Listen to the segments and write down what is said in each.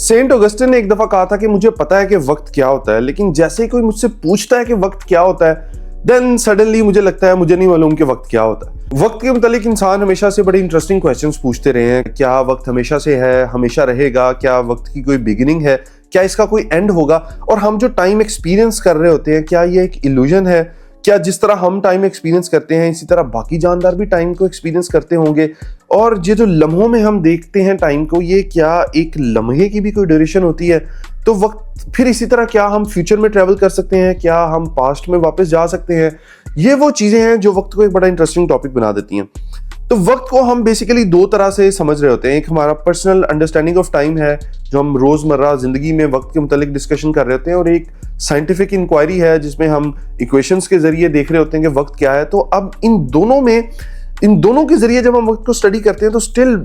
Saint Augustine ने एक दफा कहा था कि मुझे पता है कि वक्त क्या होता है, लेकिन जैसे ही कोई मुझसे पूछता है कि वक्त क्या होता है, देन सडनली मुझे लगता है मुझे नहीं मालूम कि वक्त क्या होता है। वक्त के मुतालिक इंसान हमेशा से बड़े इंटरेस्टिंग क्वेश्चंस पूछते रहे हैं। क्या वक्त हमेशा से है, हमेशा रहेगा? क्या वक्त की कोई बिगिनिंग है? क्या इसका कोई एंड होगा? और हम जो टाइम एक्सपीरियंस कर रहे होते हैं, क्या ये एक इल्यूजन है? क्या जिस तरह हम टाइम एक्सपीरियंस करते हैं इसी तरह बाकी जानदार भी टाइम को एक्सपीरियंस करते होंगे? और ये जो लम्हों में हम देखते हैं टाइम को, ये क्या एक लम्हे की भी कोई ड्यूरेशन होती है? तो वक्त फिर इसी तरह क्या हम फ्यूचर में ट्रैवल कर सकते हैं? क्या हम पास्ट में वापस जा सकते हैं? ये वो चीजें हैं जो वक्त को एक बड़ा इंटरेस्टिंग टॉपिक बना देती हैं। तो वक्त को हम बेसिकली दो तरह से समझ रहे होते हैं। एक हमारा पर्सनल अंडरस्टैंडिंग ऑफ टाइम है, जो हम रोजमर्रा जिंदगी में वक्त के मुतालिक डिस्कशन कर रहे होते हैं, और एक साइंटिफिक इंक्वायरी है जिसमें हम इक्वेशंस के जरिए देख रहे होते हैं कि वक्त क्या है। तो अब इन दोनों के जरिए जब हम वक्त को स्टडी करते हैं तो स्टिल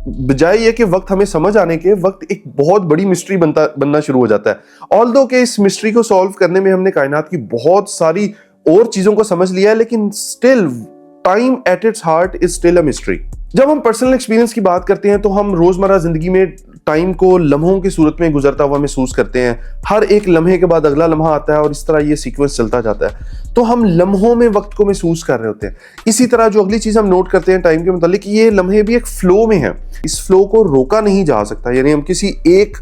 बजाय ये कि वक्त हमें समझ आने के, वक्त एक बहुत बड़ी मिस्ट्री बनना शुरू हो जाता है। ऑल्दो के इस मिस्ट्री को सॉल्व करने में हमने कायनात की बहुत सारी और चीजों को समझ लिया है, लेकिन still time at its heart is still a mystery. जब हम पर्सनल एक्सपीरियंस की बात करते हैं तो हम रोजमर्रा जिंदगी में टाइम को लम्हों की सूरत में गुजरता हुआ महसूस करते हैं। हर एक लम्हे के बाद अगला लम्हा आता है और इस तरह ये सीक्वेंस चलता जाता है। तो हम लम्हों में वक्त को महसूस कर रहे होते हैं। इसी तरह जो अगली चीज हम नोट करते हैं टाइम के मुतालिक, ये लम्हे भी एक फ्लो में है। इस फ्लो को रोका नहीं जा सकता, यानी हम किसी एक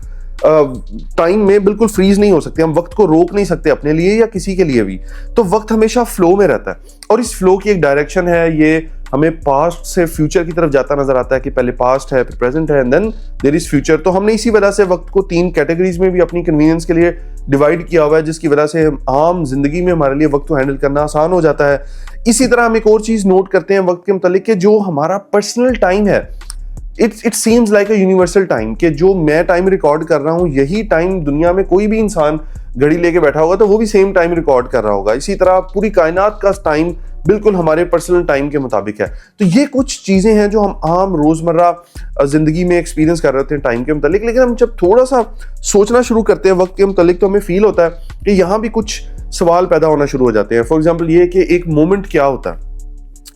टाइम में बिल्कुल फ्रीज नहीं हो सकते। हम वक्त को रोक नहीं सकते अपने लिए या किसी के लिए भी। तो वक्त हमेशा फ्लो में रहता है और इस फ्लो की एक डायरेक्शन है। ये हमें पास्ट से फ्यूचर की तरफ जाता नजर आता है कि पहले पास्ट है, फिर प्रेजेंट है, and then there is future. तो हमने इसी वजह से वक्त को 3 कैटेगरीज में भी अपनी कन्वीनियंस के लिए डिवाइड किया हुआ है, जिसकी वजह से आम जिंदगी में हमारे लिए वक्त को हैंडल करना आसान हो जाता है। इसी तरह हम एक और चीज नोट करते हैं वक्त के मुतालिक कि जो हमारा पर्सनल टाइम है, it seems like a universal time, कि जो मैं टाइम रिकॉर्ड कर रहा हूं यही टाइम दुनिया में कोई भी इंसान घड़ी लेके बैठा होगा तो वो भी सेम टाइम रिकॉर्ड कर रहा होगा। इसी तरह पूरी कायनात का टाइम बिल्कुल हमारे पर्सनल टाइम के मुताबिक है। तो ये कुछ चीजें हैं जो हम आम रोजमर्रा जिंदगी में एक्सपीरियंस कर रहे होते हैं टाइम के मुतालिक, लेकिन हम जब थोड़ा सा सोचना शुरू करते हैं वक्त के मुतालिक तो हमें फील होता है कि यहाँ भी कुछ सवाल पैदा होना शुरू हो जाते हैं। फॉर एग्जाम्पल ये कि एक मोमेंट क्या होता है,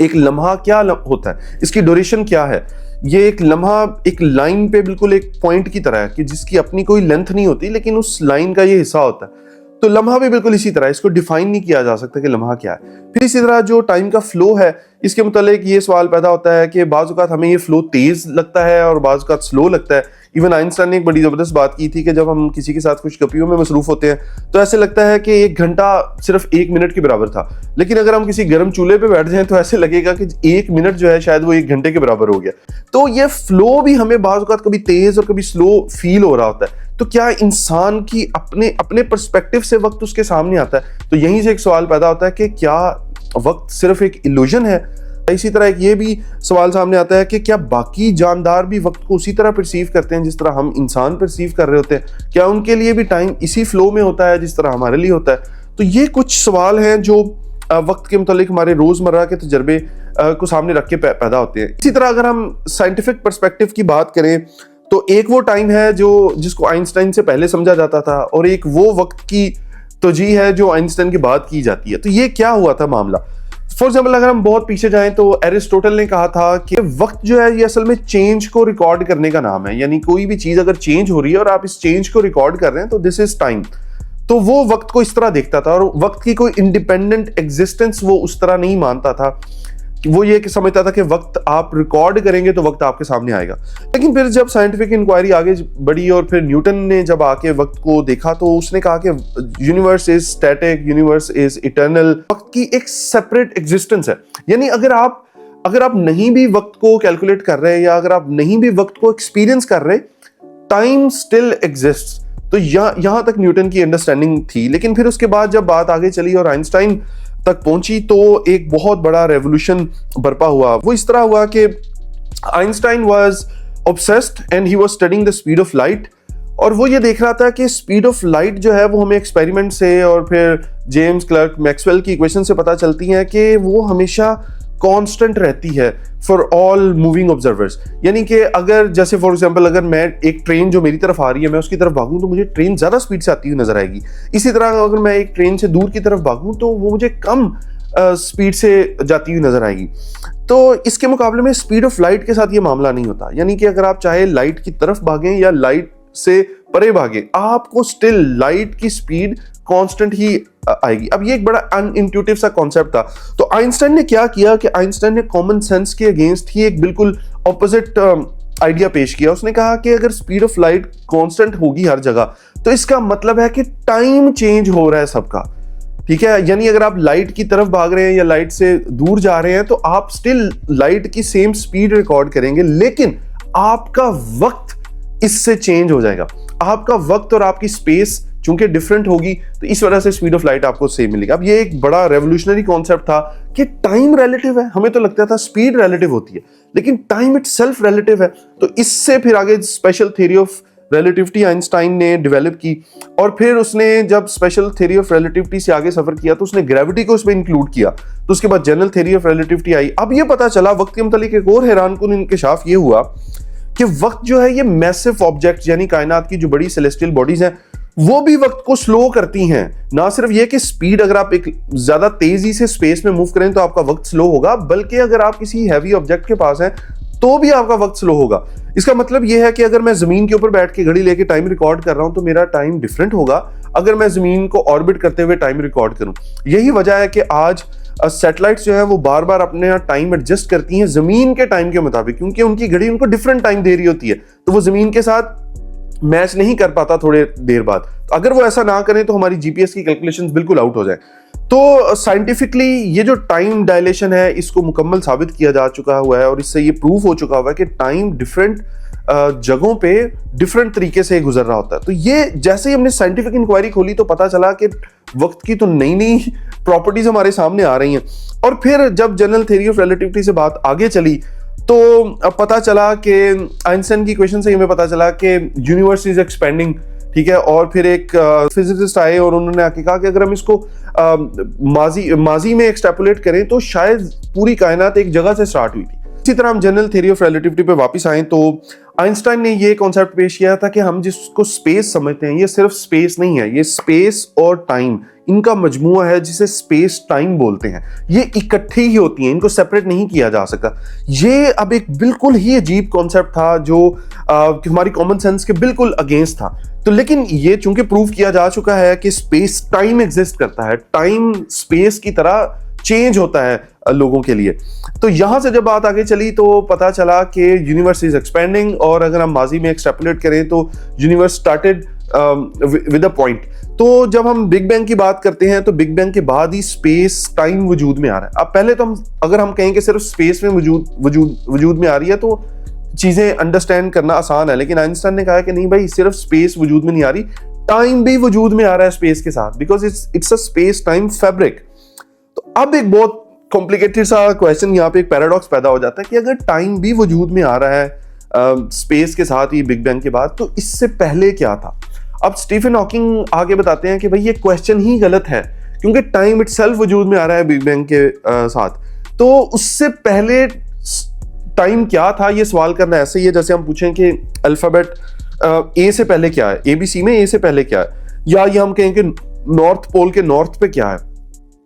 एक लम्हा क्या होता है, इसकी ड्यूरेशन क्या है। ये एक लम्हा एक लाइन पे बिल्कुल एक पॉइंट की तरह है कि जिसकी अपनी कोई लेंथ नहीं होती, लेकिन उस लाइन का ये हिस्सा होता है। तो लम्हा भी बिल्कुल इसी तरह, इसको डिफाइन नहीं किया जा सकता कि लम्हा क्या है। फिर इसी तरह जो टाइम का फ्लो है, इसके मुतालिक ये सवाल पैदा होता है कि बाज़ औक़ात हमें ये फ्लो तेज लगता है और बाज़ औक़ात स्लो लगता है। इवन आइंस्टाइन ने एक बड़ी ज़बरदस्त बात की थी कि जब हम किसी के साथ कुछ गप्पियों में मसरूफ होते हैं तो ऐसे लगता है कि 1 घंटा सिर्फ 1 मिनट के बराबर था, लेकिन अगर हम किसी गर्म चूल्हे पे बैठ जाएं तो ऐसे लगेगा कि 1 मिनट जो है शायद वो 1 घंटे के बराबर हो गया। तो ये फ्लो भी हमें बाज़ औक़ात कभी तेज और कभी स्लो फील हो रहा होता है। तो क्या इंसान की अपने पर्सपेक्टिव से वक्त उसके सामने आता है? तो यहीं से एक सवाल पैदा होता है कि क्या वक्त सिर्फ एक इल्यूजन है? इसी तरह एक ये भी सवाल सामने आता है कि क्या बाकी जानदार भी वक्त को उसी तरह परसीव करते हैं जिस तरह हम इंसान परसीव कर रहे होते हैं? क्या उनके लिए भी टाइम इसी फ्लो में होता है जिस तरह हमारे लिए होता है? तो ये कुछ सवाल हैं जो वक्त के मुतालिक हमारे रोजमर्रा के तजर्बे को सामने रख के पैदा होते हैं। इसी तरह अगर हम साइंटिफिक पर्सपेक्टिव की बात करें तो एक वो टाइम है जिसको आइंस्टाइन से पहले समझा जाता था, और एक वो वक्त की तौजीह है जो आइंस्टाइन के बाद की जाती है। तो ये क्या हुआ था मामला? फॉर एग्जाम्पल अगर हम बहुत पीछे जाएं तो एरिस्टोटल ने कहा था कि वक्त जो है ये असल में चेंज को रिकॉर्ड करने का नाम है। यानी कोई भी चीज अगर चेंज हो रही है और आप इस चेंज को रिकॉर्ड कर रहे हैं तो दिस इज टाइम। तो वो वक्त को इस तरह देखता था, और वक्त की कोई इंडिपेंडेंट एग्जिस्टेंस वो उस तरह नहीं मानता था। वो ये समझता था कि वक्त आप रिकॉर्ड करेंगे तो वक्त आपके सामने आएगा। लेकिन फिर जब साइंटिफिक इंक्वायरी आगे बढ़ी और फिर न्यूटन ने जब आके वक्त को देखा तो उसने कहा कि universe is static, universe is eternal. वक्त की एक सेपरेट एग्जिस्टेंस है। यानी अगर आप नहीं भी वक्त को कैलकुलेट कर रहे हैं या अगर आप नहीं भी वक्त को एक्सपीरियंस कर रहे, टाइम स्टिल एग्जिस्ट्स। तो यहां तक न्यूटन की अंडरस्टैंडिंग थी। लेकिन फिर उसके बाद जब बात आगे चली और आइंस्टाइन तक पहुंची तो एक बहुत बड़ा रेवोल्यूशन बर्पा हुआ। वो इस तरह हुआ कि Einstein was obsessed and he was studying the speed of light, और वो ये देख रहा था कि स्पीड ऑफ लाइट जो है वो हमें एक्सपेरिमेंट से और फिर जेम्स क्लर्क मैक्सवेल की इक्वेशन से पता चलती है कि वो हमेशा कांस्टेंट रहती है फॉर ऑल मूविंग ऑब्जर्वर्स। यानी कि अगर जैसे फॉर एग्जांपल अगर मैं एक ट्रेन जो मेरी तरफ आ रही है मैं उसकी तरफ भागूं तो मुझे ट्रेन ज्यादा स्पीड से आती हुई नजर आएगी। इसी तरह अगर मैं एक ट्रेन से दूर की तरफ भागूं तो वो मुझे कम स्पीड से जाती हुई नजर आएगी। तो इसके मुकाबले में स्पीड ऑफ लाइट के साथ ये मामला नहीं होता। यानी कि अगर आप चाहे लाइट की तरफ भागें या लाइट से परे भागे, आपको स्टिल लाइट की स्पीड कांस्टेंट ही आएगी। अब ये एक बड़ा अनइंट्यूटिव सा कॉन्सेप्ट था। तो आइंस्टाइन ने क्या किया कि आइंस्टाइन ने कॉमन सेंस के अगेंस्ट ही एक बिल्कुल ऑपोजिट आइडिया पेश किया। उसने कहा कि अगर स्पीड ऑफ लाइट कांस्टेंट होगी हर जगह, तो इसका मतलब है कि टाइम चेंज हो रहा है सबका, ठीक है। यानी अगर आप लाइट की तरफ भाग रहे हैं या लाइट से दूर जा रहे हैं, तो आप स्टिल लाइट की सेम स्पीड रिकॉर्ड करेंगे, लेकिन आपका वक्त इससे चेंज हो जाएगा। आपका वक्त और आपकी स्पेस चूंकि डिफरेंट होगी, तो इस वजह से स्पीड ऑफ लाइट आपको सेम मिलेगी। अब ये एक बड़ा रेवोल्यूशनरी कॉन्सेप्ट था कि टाइम रिलेटिव है। हमें तो लगता था स्पीड रिलेटिव होती है, लेकिन टाइम इटसेल्फ रिलेटिव है। तो इससे फिर आगे special theory of relativity Einstein ने डेवलप की, और फिर उसने जब स्पेशल थ्योरी ऑफ रिलेटिविटी से आगे सफर किया तो उसने ग्रेविटी को उसमें इंक्लूड किया। तो उसके बाद जनरल थ्योरी ऑफ रिलेटिविटी आई। अब ये पता चला वक्त के मुतालिक एक और हैरानकुन इंकशाफ ये हुआ कि वक्त जो है ये मैसिव ऑब्जेक्ट यानी कायनात की जो बड़ी सेलेस्टियल बॉडीज हैं वो भी वक्त को स्लो करती हैं। ना सिर्फ ये कि स्पीड अगर आप एक ज्यादा तेजी से स्पेस में मूव करें तो आपका वक्त स्लो होगा, बल्कि अगर आप किसी हैवी ऑब्जेक्ट के पास हैं तो भी आपका वक्त स्लो होगा। इसका मतलब यह है कि अगर मैं जमीन के ऊपर बैठ के घड़ी लेके टाइम रिकॉर्ड कर रहा हूं तो मेरा टाइम डिफरेंट होगा अगर मैं जमीन को ऑर्बिट करते हुए टाइम रिकॉर्ड करूं। यही वजह है कि आज सैटेलाइट्स जो है वो बार बार अपने टाइम एडजस्ट करती हैं जमीन के टाइम के मुताबिक, क्योंकि उनकी घड़ी उनको डिफरेंट टाइम दे रही होती है, तो वो जमीन के साथ मैच नहीं कर पाता थोड़े देर बाद। तो अगर वो ऐसा ना करें तो हमारी जीपीएस की कैलकुलेशंस बिल्कुल आउट हो जाए। तो साइंटिफिकली ये जो टाइम डायलेशन है इसको मुकम्मल साबित किया जा चुका हुआ है, और इससे ये प्रूफ हो चुका हुआ है कि टाइम डिफरेंट जगहों पे डिफरेंट तरीके से गुजर रहा होता है। तो ये जैसे ही हमने साइंटिफिक इंक्वायरी खोली तो पता चला कि वक्त की तो नई नई प्रॉपर्टीज हमारे सामने आ रही हैं। और फिर जब जनरल थ्योरी ऑफ रिलेटिविटी से बात आगे चली तो पता चला कि आइंस्टाइन की इक्वेशन से हमें पता चला कि यूनिवर्स इज एक्सपेंडिंग, ठीक है। और फिर एक फिजिसिस्ट आए और उन्होंने आके कहा कि अगर हम इसको माजी में एक्सट्रैपोलेट करें तो शायद पूरी कायनात एक जगह से स्टार्ट हुई थी। इसी तरह हम जनरल थ्योरी ऑफ रिलेटिविटी पे वापस आए तो आइंस्टाइन ने ये कॉन्सेप्ट पेश किया था कि हम जिसको स्पेस समझते हैं ये सिर्फ स्पेस नहीं है, ये स्पेस और टाइम इनका मजमुआ है जिसे स्पेस टाइम बोलते हैं। ये इकट्ठे ही होती हैं, इनको सेपरेट नहीं किया जा सकता। ये अब एक बिल्कुल ही अजीब कॉन्सेप्ट था जो हमारी कॉमन सेंस के बिल्कुल अगेंस्ट था। तो लेकिन ये चूंकि प्रूव किया जा चुका है कि स्पेस टाइम एग्जिस्ट करता है, टाइम स्पेस की तरह चेंज होता है लोगों के लिए। तो यहां से जब बात आगे चली तो पता चला कि यूनिवर्स इज एक्सपेंडिंग, और अगर हम माजी में एक्सट्रैपोलेट करें तो universe started with a point. तो जब हम बिग बैंग की बात करते हैं तो बिग बैंग के बाद ही स्पेस टाइम वजूद में आ रहा है। अब पहले तो अगर हम कहें कि सिर्फ स्पेस में वजूद में आ रही है तो चीजें अंडरस्टैंड करना आसान है, लेकिन आइंस्टाइन ने कहा कि नहीं भाई, सिर्फ स्पेस वजूद में नहीं आ रही, टाइम भी वजूद में आ रहा है स्पेस के साथ, because it's a space time fabric. तो अब एक बहुत कॉम्प्लिकेटेड सा क्वेश्चन, यहाँ पे एक पैराडॉक्स पैदा हो जाता है कि अगर टाइम भी वजूद में आ रहा है स्पेस के साथ ही बिग बैंग के बाद, तो इससे पहले क्या था। अब स्टीफन हॉकिंग आगे बताते हैं कि भाई ये क्वेश्चन ही गलत है, क्योंकि टाइम इटसेल्फ वजूद में आ रहा है बिग बैंग के साथ। तो उससे पहले टाइम क्या था, ये सवाल करना ऐसे ही है जैसे हम पूछें कि अल्फाबेट ए से पहले क्या है, एबीसी में ए से पहले क्या है, या ये हम कहें कि नॉर्थ पोल के नॉर्थ पे क्या है,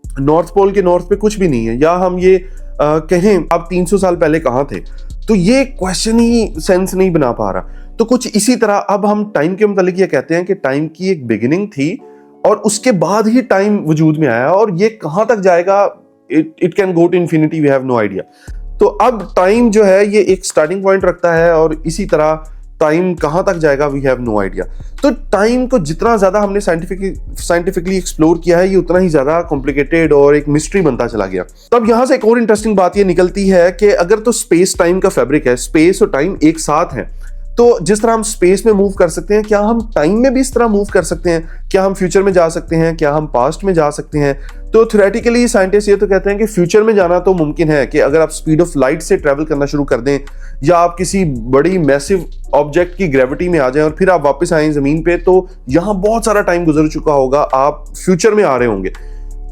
नॉर्थ पोल के नॉर्थ पे कुछ भी नहीं है, या हम ये कहें आप 300 साल पहले कहाँ थे। तो ये क्वेश्चन ही सेंस नहीं बना पा रहा। तो कुछ इसी तरह अब हम टाइम के मुतालिक ये कहते हैं कि टाइम की एक बिगिनिंग थी और उसके बाद ही टाइम वजूद में आया, और ये कहां तक जाएगा, it can go to infinity, we have no idea. तो अब टाइम जो है ये एक स्टार्टिंग पॉइंट रखता है, और इसी तरह टाइम कहां तक जाएगा, वी हैव नो आइडिया। तो टाइम को जितना ज्यादा हमने साइंटिफिकली एक्सप्लोर किया है, ये उतना ही ज्यादा कॉम्प्लिकेटेड और एक मिस्ट्री बनता चला गया। तब यहां से एक और इंटरेस्टिंग बात ये निकलती है कि अगर तो स्पेस टाइम का फैब्रिक है, स्पेस और टाइम एक साथ है, तो जिस तरह हम स्पेस में मूव कर सकते हैं, क्या हम टाइम में भी इस तरह मूव कर सकते हैं? क्या हम फ्यूचर में जा सकते हैं? क्या हम पास्ट में जा सकते हैं? तो थ्योरेटिकली साइंटिस्ट ये तो कहते हैं कि फ्यूचर में जाना तो मुमकिन है, कि अगर आप स्पीड ऑफ लाइट से ट्रैवल करना शुरू कर दें, या आप किसी बड़ी मैसिव ऑब्जेक्ट की ग्रेविटी में आ जाएं और फिर आप वापस आए जमीन पे, तो यहाँ बहुत सारा टाइम गुजर चुका होगा, आप फ्यूचर में आ रहे होंगे।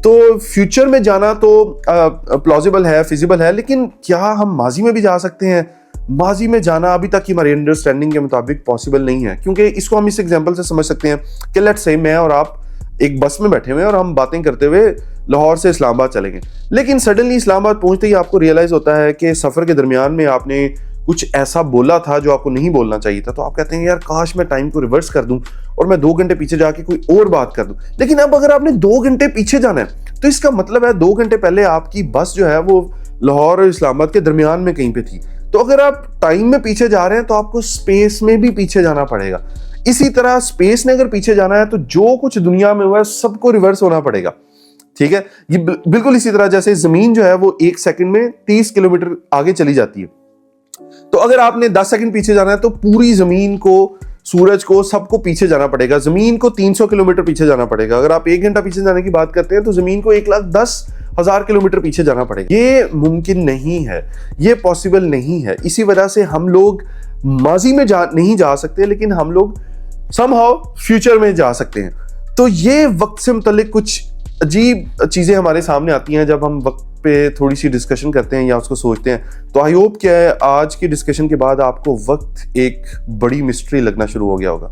तो फ्यूचर में जाना तो प्लॉजिबल है, फिजिबल है, लेकिन क्या हम माजी में भी जा सकते हैं? माजी में जाना अभी तक की हमारी अंडरस्टैंडिंग के मुताबिक पॉसिबल नहीं है, क्योंकि इसको हम इस एग्जांपल से समझ सकते हैं कि लेट्स से मैं और आप एक बस में बैठे हुए हैं और हम बातें करते हुए लाहौर से इस्लामाबाद चले गए, लेकिन सडनली इस्लामाबाद पहुंचते ही आपको रियलाइज होता है कि सफर के दरमियान में आपने कुछ ऐसा बोला था जो आपको नहीं बोलना चाहिए था, तो आप कहते हैं यार काश मैं टाइम को रिवर्स कर दूं और मैं 2 घंटे पीछे जाके कोई और बात कर दूं। लेकिन अब अगर आपने 2 घंटे पीछे जाना है तो इसका मतलब है 2 घंटे पहले आपकी बस जो है वो लाहौर और इस्लामाबाद के दरमियान में कहीं पे थी। तो अगर आप टाइम में पीछे जा रहे हैं तो आपको स्पेस में भी पीछे जाना पड़ेगा। इसी तरह स्पेस ने अगर पीछे जाना है तो जो कुछ दुनिया में हुआ है सबको रिवर्स होना पड़ेगा। ठीक है, ये बिल्कुल इसी तरह जैसे जमीन जो है वो 1 सेकंड में 30 किलोमीटर आगे चली जाती है। तो अगर आपने 10 सेकंड पीछे जाना है तो पूरी जमीन को, सूरज को, सबको पीछे जाना पड़ेगा। जमीन को 300 किलोमीटर पीछे जाना पड़ेगा। अगर आप 1 घंटा पीछे जाने की बात करते हैं तो जमीन को 1,10,000 किलोमीटर पीछे जाना पड़ेगा। ये मुमकिन नहीं है, ये पॉसिबल नहीं है। इसी वजह से हम लोग माजी में नहीं जा सकते, लेकिन हम लोग समहाउ फ्यूचर में जा सकते हैं। तो ये वक्त से मुताल्लिक कुछ अजीब चीजें हमारे सामने आती हैं जब हम वक्त पे थोड़ी सी डिस्कशन करते हैं या उसको सोचते हैं। तो आई होप कि आज की डिस्कशन के बाद आपको वक्त एक बड़ी मिस्ट्री लगना शुरू हो गया होगा।